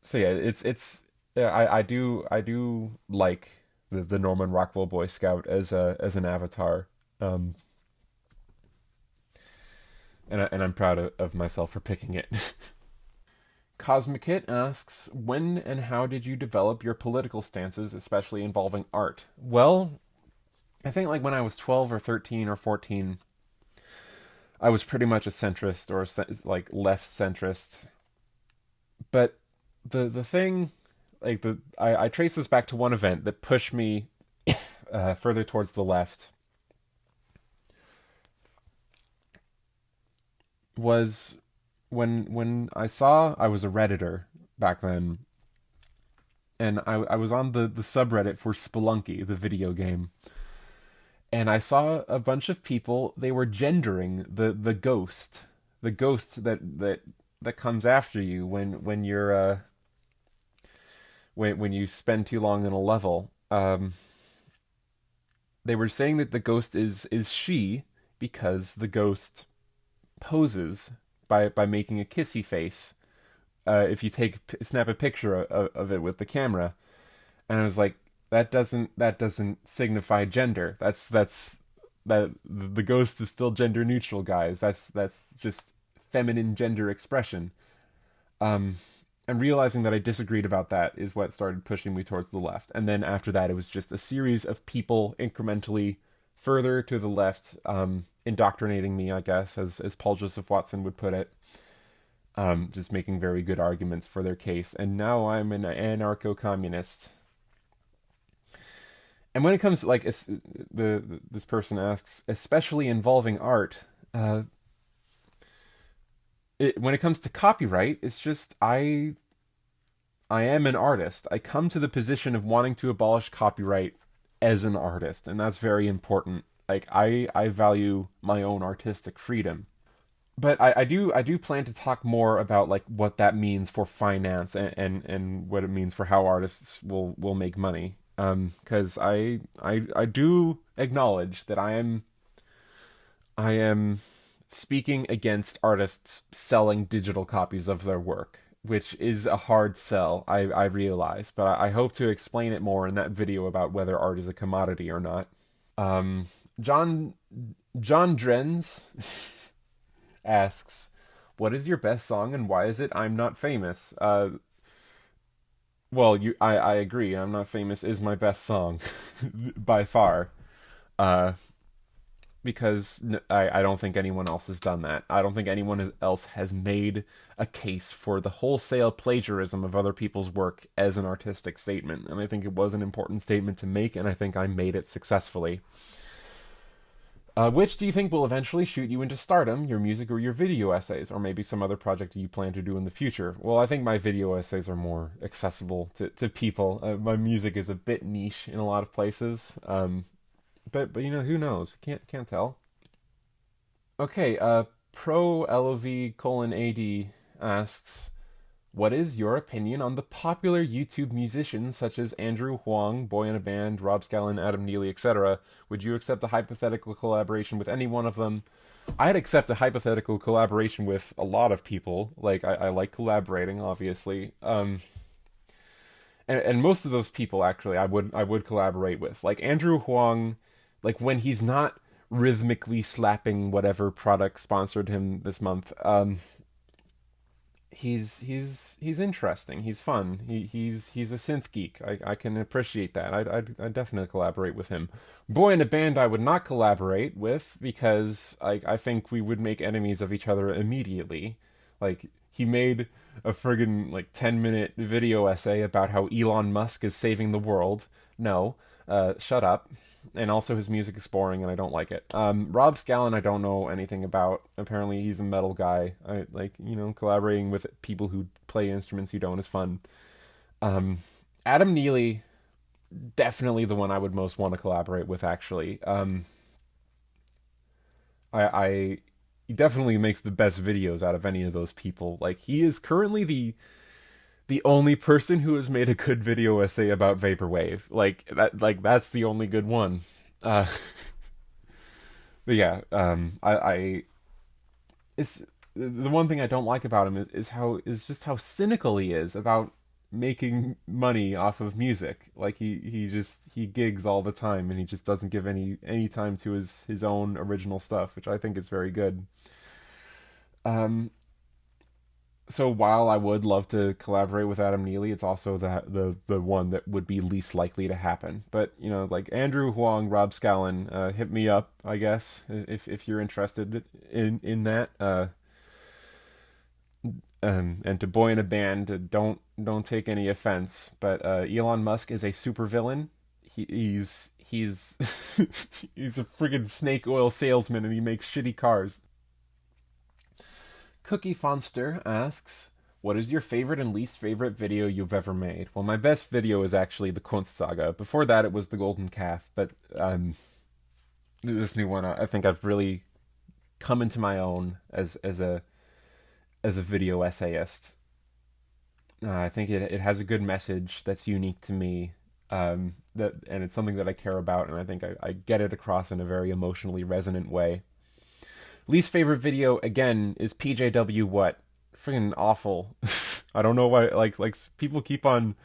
so yeah, it's yeah, I do like the Norman Rockwell Boy Scout as an avatar, um, and I'm proud of myself for picking it. Cosmic Hit asks, when and how did you develop your political stances, especially involving art? Well, I think like when I was 12 or 13 or 14, I was pretty much a centrist or like left centrist. But the thing, like I trace this back to one event that pushed me further towards the left was when I saw I was a redditor back then, and I was on the subreddit for Spelunky, the video game, and I saw a bunch of people. They were gendering the ghost that comes after you when you're when you spend too long in a level. They were saying that the ghost is she because the ghost poses by making a kissy face. If you snap a picture of it with the camera, and I was like, that doesn't signify gender. That the ghost is still gender neutral, guys. That's just feminine gender expression. Um, and realizing that I disagreed about that is what started pushing me towards the left. And then after that, it was just a series of people incrementally further to the left, indoctrinating me, I guess, as Paul Joseph Watson would put it. Just making very good arguments for their case. And now I'm an anarcho-communist. And when it comes to like this person asks, especially involving art, uh, when it comes to copyright, it's just I am an artist. I come to the position of wanting to abolish copyright as an artist, and that's very important. Like I value my own artistic freedom. But I do plan to talk more about like what that means for finance and what it means for how artists will make money. Because I do acknowledge that I am speaking against artists selling digital copies of their work, which is a hard sell, I realize, but I hope to explain it more in that video about whether art is a commodity or not. Um, John John Drenz asks, "What is your best song and why is it I'm Not Famous?" Well, I agree. I'm Not Famous is my best song by far. Uh, because I don't think anyone else has done that. I don't think anyone else has made a case for the wholesale plagiarism of other people's work as an artistic statement. And I think it was an important statement to make, and I think I made it successfully. Which do you think will eventually shoot you into stardom, your music or your video essays, or maybe some other project you plan to do in the future? Well, I think my video essays are more accessible to people. My music is a bit niche in a lot of places. But who knows? Can't tell. Okay, Pro LOV colon AD asks, what is your opinion on the popular YouTube musicians such as Andrew Huang, Boy in a Band, Rob Scallon, Adam Neely, etc.? Would you accept a hypothetical collaboration with any one of them? I'd accept a hypothetical collaboration with a lot of people. Like I like collaborating, obviously. And most of those people actually I would collaborate with. Like Andrew Huang, like when he's not rhythmically slapping whatever product sponsored him this month. He's interesting. He's fun. He's a synth geek. I can appreciate that. I'd definitely collaborate with him. Boy in a Band I would not collaborate with because I think we would make enemies of each other immediately. Like he made a friggin' like 10-minute video essay about how Elon Musk is saving the world. No, shut up. And also his music is boring and I don't like it. Rob Scallon I don't know anything about. Apparently he's a metal guy. I like, collaborating with people who play instruments you don't is fun. Adam Neely, definitely the one I would most want to collaborate with actually. I he definitely makes the best videos out of any of those people. Like he is currently the only person who has made a good video essay about vaporwave. Like that's the only good one. Uh, but yeah, I it's the one thing I don't like about him is just how cynical he is about making money off of music. Like he gigs all the time and he just doesn't give any time to his own original stuff, which I think is very good. Um, so while I would love to collaborate with Adam Neely, it's also the one that would be least likely to happen. But you know, like Andrew Huang, Rob Scallon, hit me up, I guess, if you're interested in that. And to boy in a band, don't take any offense, but Elon Musk is a supervillain. He's he's a friggin' snake oil salesman, and he makes shitty cars. Cookie Fonster asks, "What is your favorite and least favorite video you've ever made?" Well, my best video is actually the Kunst Saga. Before that, it was the Golden Calf, but this new one, I think I've really come into my own as a video essayist. I think it has a good message that's unique to me. And it's something that I care about, and I think I get it across in a very emotionally resonant way. Least favorite video again is PJW. What? Freaking awful. I don't know why. Like people keep on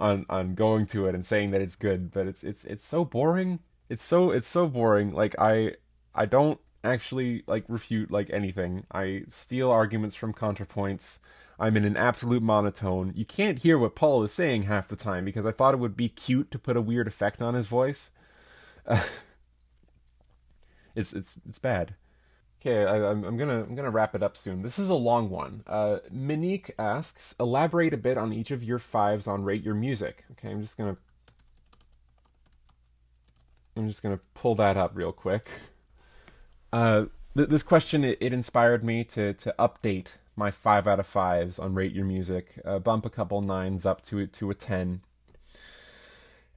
going to it and saying that it's good, but it's so boring. It's so boring. Like I don't actually like refute like anything. I steal arguments from Contrapoints. I'm in an absolute monotone. You can't hear what Paul is saying half the time because I thought it would be cute to put a weird effect on his voice. Uh, it's bad. Okay, I'm gonna wrap it up soon. This is a long one. Monique asks, elaborate a bit on each of your fives on rate your music. Okay, I'm just gonna pull that up real quick. This question it inspired me to update my 5 out of 5s on rate your music, bump a couple nines up to a 10,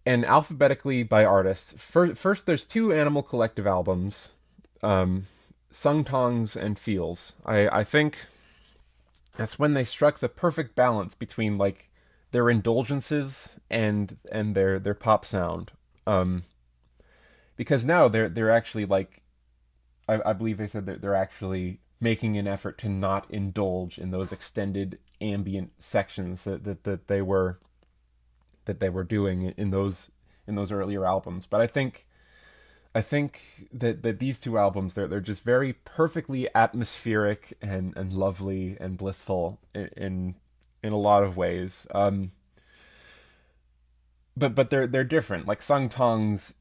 and alphabetically by artist. First, there's two Animal Collective albums, um, Sung Tongs and Feels. I think that's when they struck the perfect balance between like their indulgences and their pop sound. Um, because now they're actually like I believe they said that they're actually making an effort to not indulge in those extended ambient sections that they were doing in those earlier albums. But I think that these two albums they're just very perfectly atmospheric and lovely and blissful in a lot of ways. But they're different. Like Sung Tongs,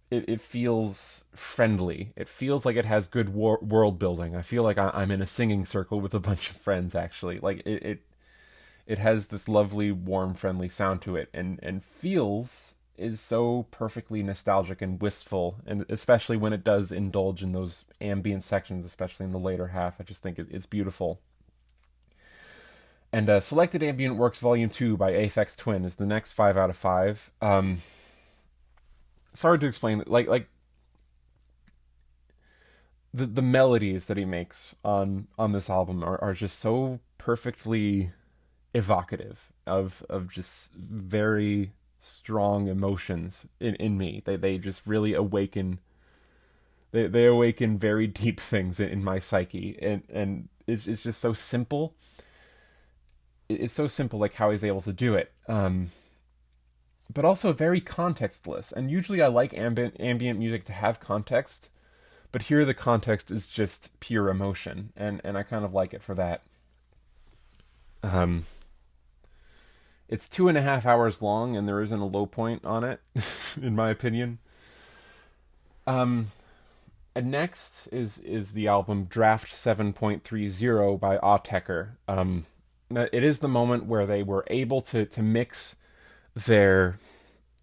it feels friendly. It feels like it has good world building. I feel like I'm in a singing circle with a bunch of friends. Actually, like it has this lovely, warm, friendly sound to it, and feels is so perfectly nostalgic and wistful, and especially when it does indulge in those ambient sections, especially in the later half. I just think it's beautiful. And Selected Ambient Works Volume 2 by Aphex Twin is the next 5 out of 5. It's hard to explain. Like the melodies that he makes on this album are just so perfectly evocative of just very strong emotions in me. They just really awaken. They awaken very deep things in my psyche, and it's just so simple. It's so simple, like how he's able to do it. But also very contextless. And usually I like ambient music to have context, but here the context is just pure emotion, and I kind of like it for that. Um, it's 2.5 hours long, and there isn't a low point on it, in my opinion. Um, and next is the album Draft 7.30 by Autechre. It is the moment where they were able to mix their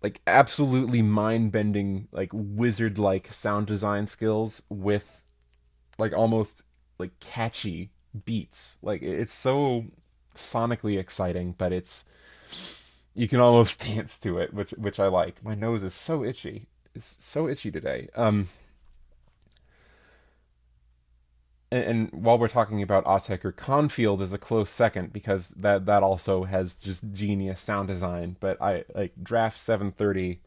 like absolutely mind-bending like wizard-like sound design skills with like almost like catchy beats. Like it's so sonically exciting, but it's you can almost dance to it, which I like. My nose is so itchy. It's so itchy today. and while we're talking about Autechre, Confield is a close second because that also has just genius sound design. But I like Draft 730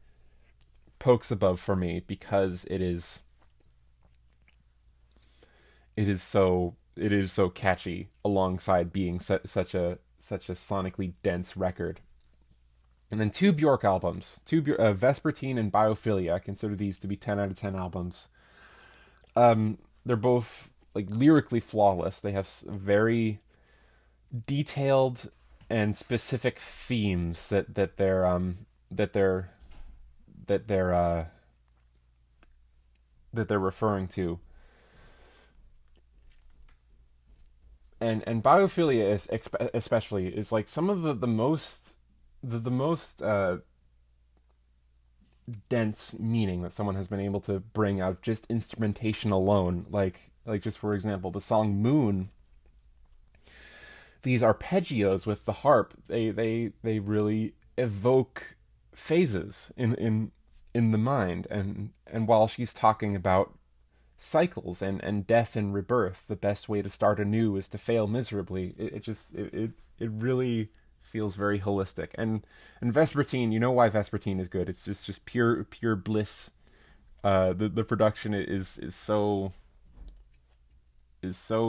pokes above for me because it is so catchy alongside being such a sonically dense record. And then two Bjork albums, Vespertine and Biophilia. I consider these to be 10 out of 10 albums. They're both like lyrically flawless. They have very detailed and specific themes that they're that they're that they're referring to. And biophilia is especially is like some of the most dense meaning that someone has been able to bring out of just instrumentation alone. Like just for example, the song Moon. These arpeggios with the harp, they really evoke phases in the mind, and while she's talking about cycles and death and rebirth, the best way to start anew is to fail miserably. It really feels very holistic. And Vespertine, you know why Vespertine is good. It's just pure bliss. The production is so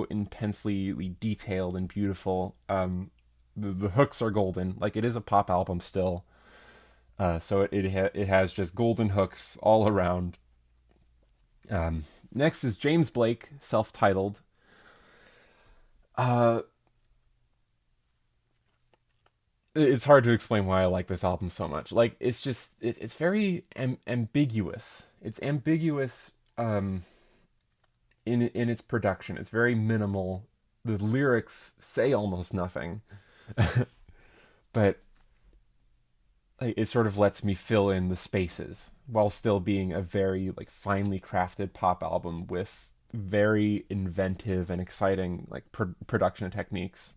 intensely detailed and beautiful. The hooks are golden. Like it is a pop album still. So it has just golden hooks all around. Next is James Blake, self-titled. It's hard to explain why I like this album so much. Like it's very ambiguous. It's ambiguous in its production. It's very minimal. The lyrics say almost nothing, but like, it sort of lets me fill in the spaces while still being a very like finely crafted pop album with very inventive and exciting like production techniques.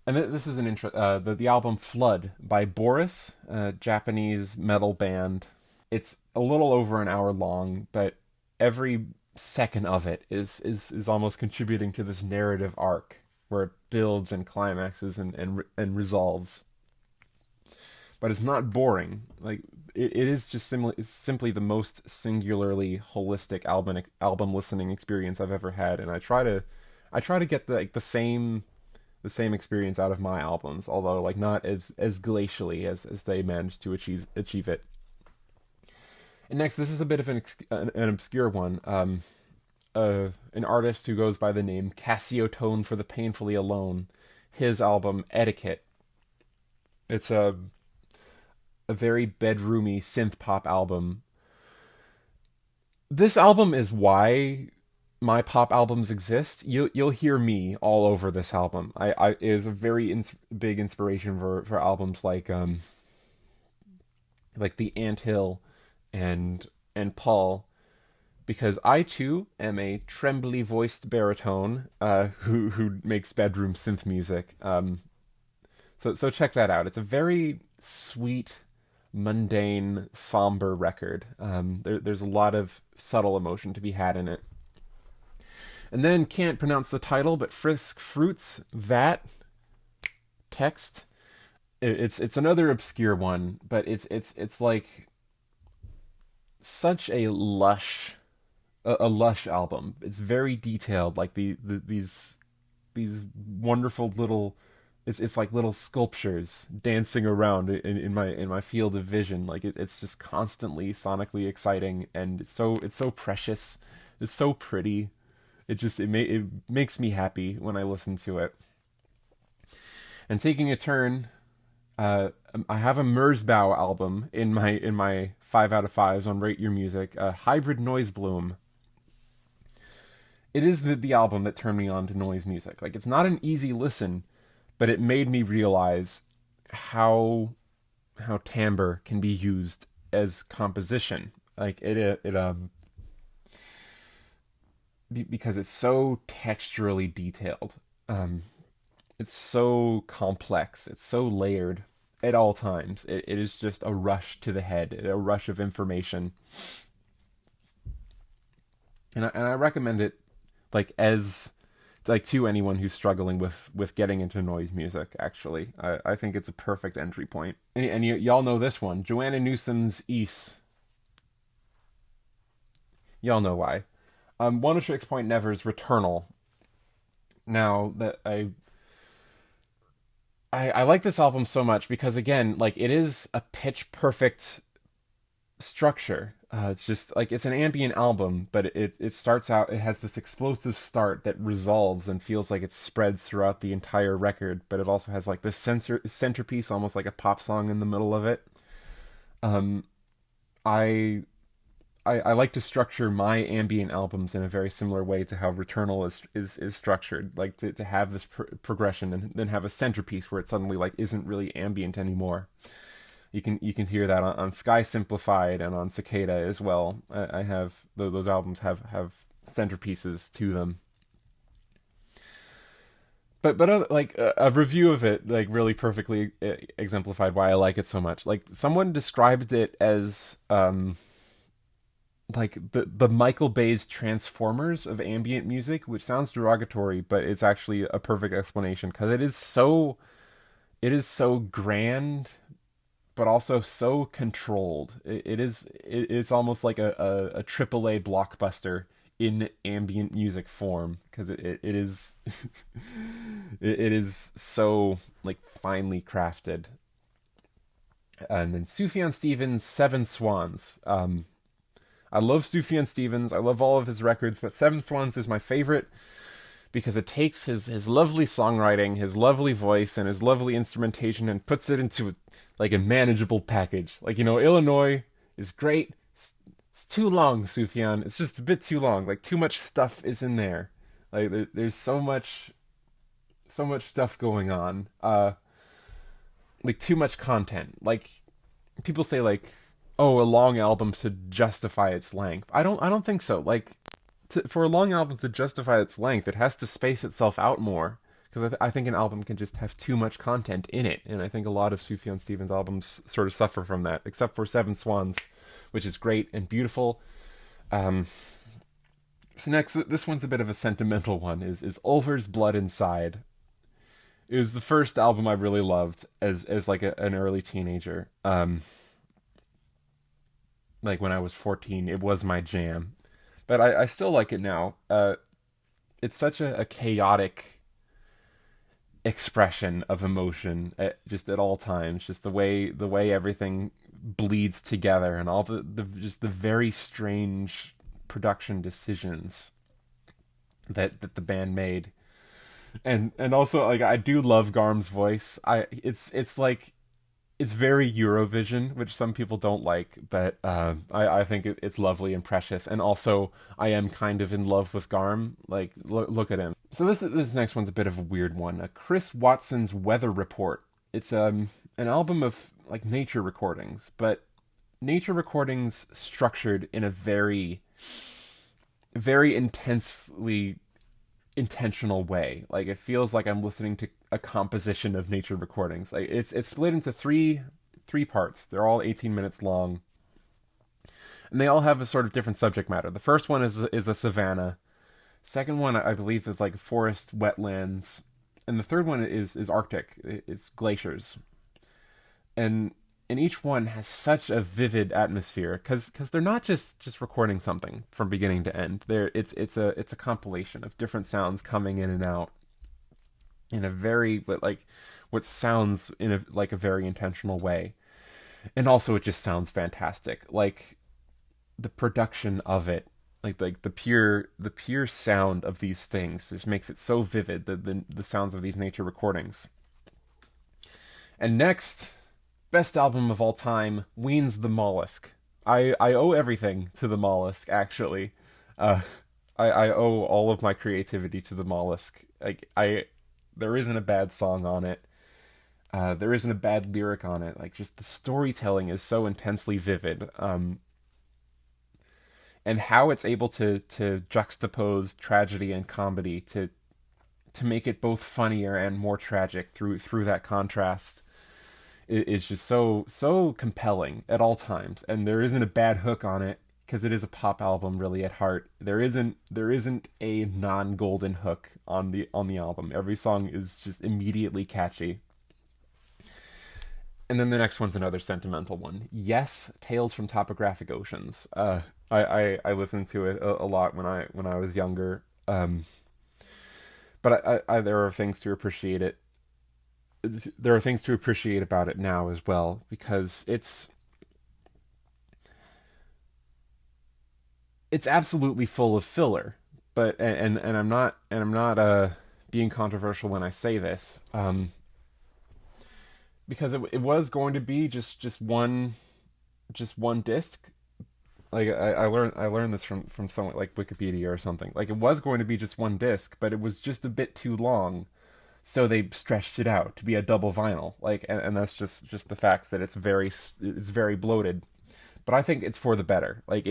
And this is an intro. The album Flood by Boris, a Japanese metal band. It's a little over an hour long, but every second of it is almost contributing to this narrative arc where it builds and climaxes and resolves. But it's not boring. Like it is just simply the most singularly holistic album listening experience I've ever had, and I try to get the same experience out of my albums, although like not as glacially as they managed to achieve it. And next, this is a bit of an obscure one. An artist who goes by the name Cassiotone for the Painfully Alone. His album Etiquette. It's a very bedroomy synth pop album. This album is why my pop albums exist. You'll hear me all over this album. I it is a very big inspiration for albums like The Anthill and Paul, because I too am a trembly voiced baritone who makes bedroom synth music. So check that out. It's a very sweet, mundane, somber record. There's a lot of subtle emotion to be had in it. And then can't pronounce the title, but Frisk Fruits that text. It's another obscure one, but it's like such a lush album. It's very detailed, like these wonderful little it's like little sculptures dancing around in my field of vision. Like it's just constantly sonically exciting, and it's so precious. It's so pretty. It makes me happy when I listen to it. And taking a turn, I have a Merzbow album in my 5 out of 5s on Rate Your Music, Hybrid Noise Bloom. It is the album that turned me on to noise music. Like, it's not an easy listen, but it made me realize how timbre can be used as composition. Like because it's so texturally detailed. It's so complex. It's so layered at all times. It is just a rush to the head, a rush of information. and I recommend it like as like to anyone who's struggling with getting into noise music. Actually, I think it's a perfect entry point. And y'all know this one, Joanna Newsom's "East." Y'all know why. 106 Point Never's "Returnal." Now that I like this album so much because again, like it is a pitch perfect structure. It's just like it's an ambient album, but it starts out. It has this explosive start that resolves and feels like it spreads throughout the entire record. But it also has like this centerpiece, almost like a pop song in the middle of it. Um, I I like to structure my ambient albums in a very similar way to how Returnal is structured. Like to have this progression and then have a centerpiece where it suddenly like isn't really ambient anymore. You can hear that on Sky Simplified and on Cicada as well. I have those albums have centerpieces to them. But like a review of it like really perfectly exemplified why I like it so much. Like someone described it as like the Michael Bay's Transformers of ambient music, which sounds derogatory, but it's actually a perfect explanation because it is so grand, but also so controlled. It's almost like a AAA blockbuster in ambient music form because it is it is so like finely crafted. And then Sufjan Stevens' Seven Swans. I love Sufjan Stevens. I love all of his records, but Seven Swans is my favorite because it takes his lovely songwriting, his lovely voice, and his lovely instrumentation and puts it into like a manageable package. Like, Illinois is great. It's too long, Sufjan. It's just a bit too long. Like, too much stuff is in there. Like, there's so much stuff going on. Like, too much content. Like, people say, like, oh, a long album should justify its length. I don't think so. Like, for a long album to justify its length, it has to space itself out more. Because I think an album can just have too much content in it, and I think a lot of Sufjan Stevens albums sort of suffer from that, except for Seven Swans, which is great and beautiful. Um, so next, this one's a bit of a sentimental one. Is Ulver's Blood Inside? It was the first album I really loved as like an early teenager. Like when I was 14, it was my jam, but I still like it now. It's such a chaotic expression of emotion just at all times. Just the way everything bleeds together and all the just the very strange production decisions that the band made. And also like I do love Garm's voice. It's like it's very Eurovision, which some people don't like, but I think it's lovely and precious. And also, I am kind of in love with Garm. Like, look at him. So this next one's a bit of a weird one. Chris Watson's Weather Report. It's an album of like nature recordings, but nature recordings structured in a very very intensely intentional way. Like it feels like I'm listening to a composition of nature recordings. Like it's split into three parts. They're all 18 minutes long, and they all have a sort of different subject matter. The first one is a savanna. Second one I believe is like forest wetlands, and the third one is Arctic. It's glaciers, and each one has such a vivid atmosphere because they're not just recording something from beginning to end. It's a compilation of different sounds coming in and out in a very but like what sounds in a like a very intentional way, and also it just sounds fantastic. Like the production of it, like the pure sound of these things just makes it so vivid. The sounds of these nature recordings. And next, best album of all time, Ween's The Mollusk. I owe everything to The Mollusk, actually. Uh, I owe all of my creativity to The Mollusk. There isn't a bad song on it. There isn't a bad lyric on it. Like, just the storytelling is so intensely vivid. And how it's able to juxtapose tragedy and comedy to make it both funnier and more tragic through that contrast is just so compelling at all times, and there isn't a bad hook on it. because it is a pop album really at heart. There isn't a non-golden hook on the album. Every song is just immediately catchy. And then the next one's another sentimental one. Yes, Tales from Topographic Oceans. I listened to it a lot when I was younger. But there are things to appreciate it. There are things to appreciate about it now as well, because it's absolutely full of filler. But I'm not being controversial when I say this. Because it was going to be just one disc. Like I learned this from someone like Wikipedia or something. Like it was going to be just one disc, but it was just a bit too long, so they stretched it out to be a double vinyl. Like and that's just the facts that it's very bloated. But I think it's for the better. Like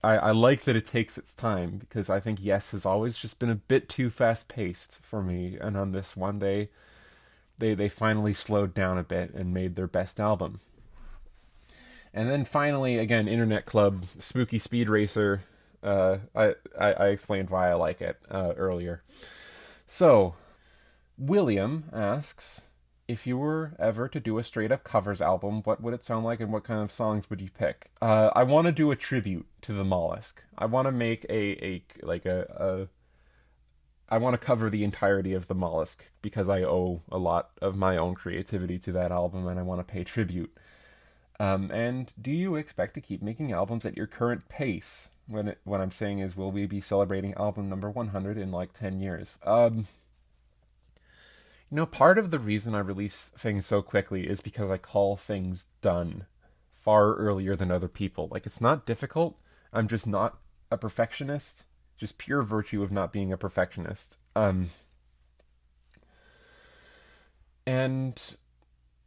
I like that it takes its time, because I think Yes has always just been a bit too fast paced for me, and on this one they finally slowed down a bit and made their best album. And then finally, again, Internet Club, Spooky Speed Racer. I explained why I like it earlier. So, William asks, if you were ever to do a straight up covers album, what would it sound like, and what kind of songs would you pick? I want to do a tribute to the Mollusk. I want to make I want to cover the entirety of the Mollusk, because I owe a lot of my own creativity to that album, and I want to pay tribute. And do you expect to keep making albums at your current pace? What I'm saying is, will we be celebrating album number 100 in like 10 years? Part of the reason I release things so quickly is because I call things done far earlier than other people. Like, it's not difficult. I'm just not a perfectionist. Just pure virtue of not being a perfectionist. And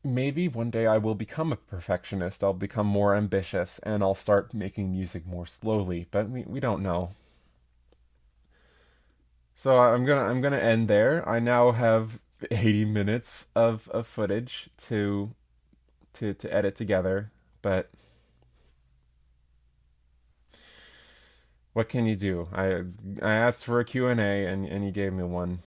maybe one day I will become a perfectionist. I'll become more ambitious, and I'll start making music more slowly. But we don't know. So I'm gonna end there. I now have 80 minutes of footage to edit together. But what can you do? I asked for a Q&A, and you gave me one.